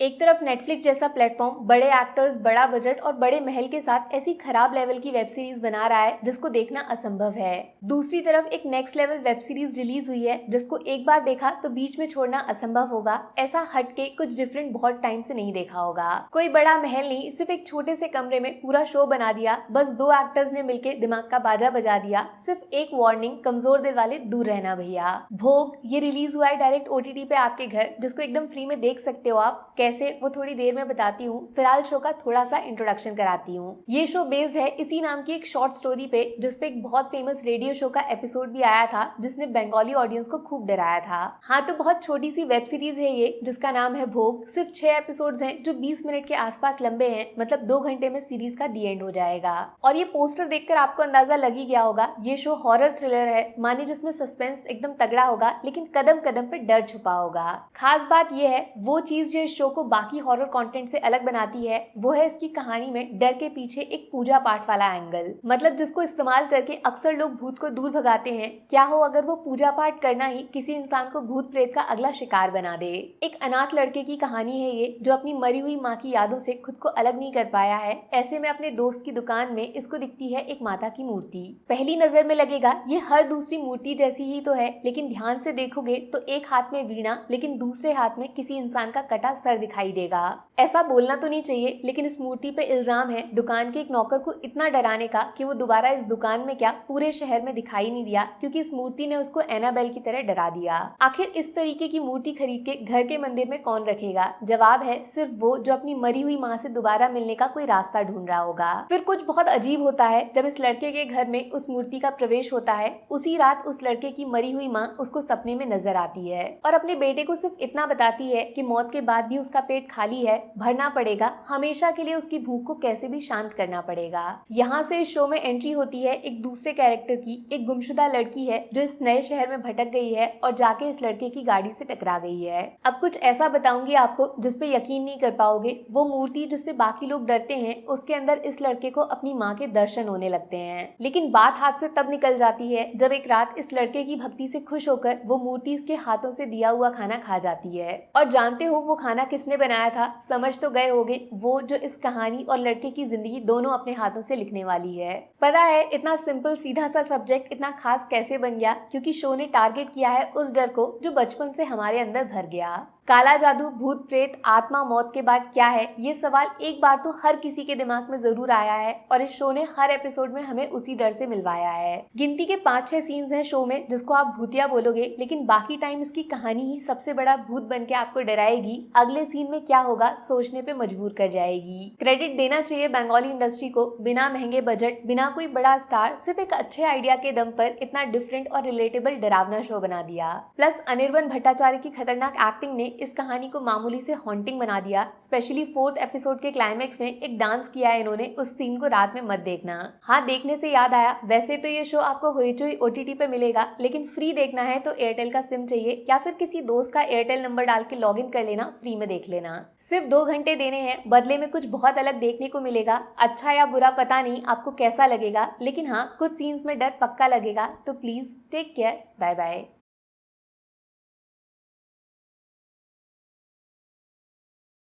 एक तरफ नेटफ्लिक्स जैसा प्लेटफॉर्म बड़े एक्टर्स, बड़ा बजट और बड़े महल के साथ ऐसी खराब लेवल की वेब सीरीज बना रहा है जिसको देखना असंभव है। दूसरी तरफ एक next level web series release हुई है जिसको एक बार देखा तो बीच में छोड़ना असंभव होगा। ऐसा हटके कुछ डिफरेंट बहुत टाइम से नहीं देखा होगा। कोई बड़ा महल नहीं, सिर्फ एक छोटे से कमरे में पूरा शो बना दिया। बस दो एक्टर्स ने मिलकर दिमाग का बाजा बजा दिया। सिर्फ एक वार्निंग, कमजोर दिल वाले दूर रहना भैया। भोग ये रिलीज हुआ है डायरेक्ट ओटीटी पे आपके घर, जिसको एकदम फ्री में देख सकते हो आप। कैसे वो थोड़ी देर में बताती हूँ, फिलहाल शो का थोड़ा सा इंट्रोडक्शन कराती हूँ। ये शो बेस्ड है इसी नाम की एक शॉर्ट स्टोरी पे, जिसपे एक बहुत फेमस रेडियो शो का एपिसोड भी आया था जिसने बंगाली ऑडियंस को खूब डराया था। हाँ, तो बहुत छोटी सी वेब सीरीज है ये जिसका नाम है भोग। सिर्फ 6 एपिसोड्स हैं जो 20 मिनट के आसपास लंबे हैं, मतलब 2 घंटे में सीरीज का दी एंड हो जाएगा। और ये पोस्टर देखकर आपको अंदाजा लग ही गया होगा, ये शो हॉरर थ्रिलर है, माने जिसमें सस्पेंस एकदम तगड़ा होगा लेकिन कदम कदम पे डर छुपा होगा। खास बात ये है, वो चीज जो इस शो को बाकी हॉरर कंटेंट से अलग बनाती है वो है इसकी कहानी में डर के पीछे एक पूजा पाठ वाला एंगल, मतलब जिसको इस्तेमाल करके अक्सर लोग भूत को दूर भगाते हैं। क्या हो अगर वो पूजा पाठ करना ही किसी इंसान को भूत प्रेत का अगला शिकार बना दे। एक अनाथ लड़के की कहानी है ये, जो अपनी मरी हुई माँ की यादों से खुद को अलग नहीं कर पाया है। ऐसे में अपने दोस्त की दुकान में इसको दिखती है एक माता की मूर्ति। पहली नजर में लगेगा ये हर दूसरी मूर्ति जैसी ही तो है, लेकिन ध्यान से देखोगे तो एक हाथ में वीणा लेकिन दूसरे हाथ में किसी इंसान का कटा सर दिखाई देगा। ऐसा बोलना तो नहीं चाहिए, लेकिन इस मूर्ति पे इल्जाम है दुकान के एक नौकर को इतना डराने का कि वो दोबारा इस दुकान में क्या पूरे शहर में दिखाई नहीं दिया, क्योंकि इस मूर्ति ने उसको एनाबेल की तरह डरा दिया। आखिर इस तरीके की मूर्ति खरीद के घर के मंदिर में कौन रखेगा? जवाब है सिर्फ वो जो अपनी मरी हुई माँ से दोबारा मिलने का कोई रास्ता ढूंढ रहा होगा। फिर कुछ बहुत अजीब होता है जब इस लड़के के घर में उस मूर्ति का प्रवेश होता है। उसी रात उस लड़के की मरी हुई माँ उसको सपने में नजर आती है और अपने बेटे को सिर्फ इतना बताती है कि मौत के बाद भी उसका पेट खाली है, भरना पड़ेगा, हमेशा के लिए उसकी भूख को कैसे भी शांत करना पड़ेगा। यहाँ से इस शो में एंट्री होती है एक दूसरे कैरेक्टर की। एक गुमशुदा लड़की है जो इस नए शहर में भटक गई है और जाके इस लड़के की गाड़ी से टकरा गई है। अब कुछ ऐसा बताऊंगी आपको जिसपे यकीन नहीं कर पाओगे। वो मूर्ति जिससे बाकी लोग डरते हैं, उसके अंदर इस लड़के को अपनी माँ के दर्शन होने लगते हैं। लेकिन बात हाथ से तब निकल जाती है जब एक रात इस लड़के की भक्ति से खुश होकर वो मूर्ति इसके हाथों से दिया हुआ खाना खा जाती है। और जानते हो वो खाना किसने बनाया था? समझ तो गए होगे, वो जो इस कहानी और लड़के की जिंदगी दोनों अपने हाथों से लिखने वाली है। पता है इतना सिंपल सीधा सा सब्जेक्ट इतना खास कैसे बन गया? क्योंकि शो ने टारगेट किया है उस डर को जो बचपन से हमारे अंदर भर गया। काला जादू, भूत प्रेत, आत्मा, मौत के बाद क्या है, ये सवाल एक बार तो हर किसी के दिमाग में जरूर आया है और इस शो ने हर एपिसोड में हमें उसी डर से मिलवाया है। गिनती के 5-6 सीन्स हैं शो में जिसको आप भूतिया बोलोगे, लेकिन बाकी टाइम इसकी कहानी ही सबसे बड़ा भूत बन के आपको डराएगी। अगले सीन में क्या होगा सोचने पे मजबूर कर जाएगी। क्रेडिट देना चाहिए बंगाली इंडस्ट्री को, बिना महंगे बजट, बिना कोई बड़ा स्टार, सिर्फ एक अच्छे आइडिया के दम पर इतना डिफरेंट और रिलेटेबल डरावना शो बना दिया। प्लस अनिर्बन भट्टाचार्य की खतरनाक एक्टिंग ने इस कहानी को मामूली से हॉन्टिंग बना दिया। स्पेशली 4th एपिसोड के क्लाइमेक्स में एक डांस किया है इन्होंने, उस सीन को रात में मत देखना। हाँ, देखने से याद आया, वैसे तो ये शो आपको होइचोई ओटीटी पे मिलेगा, लेकिन फ्री देखना है तो एयरटेल का सिम चाहिए या फिर किसी दोस्त का एयरटेल नंबर डाल के लॉग इन कर लेना, फ्री में देख लेना। सिर्फ 2 घंटे देने हैं, बदले में कुछ बहुत अलग देखने को मिलेगा। अच्छा या बुरा पता नहीं आपको कैसा लगेगा, लेकिन हाँ कुछ सीन्स में डर पक्का लगेगा। तो please take care, bye bye.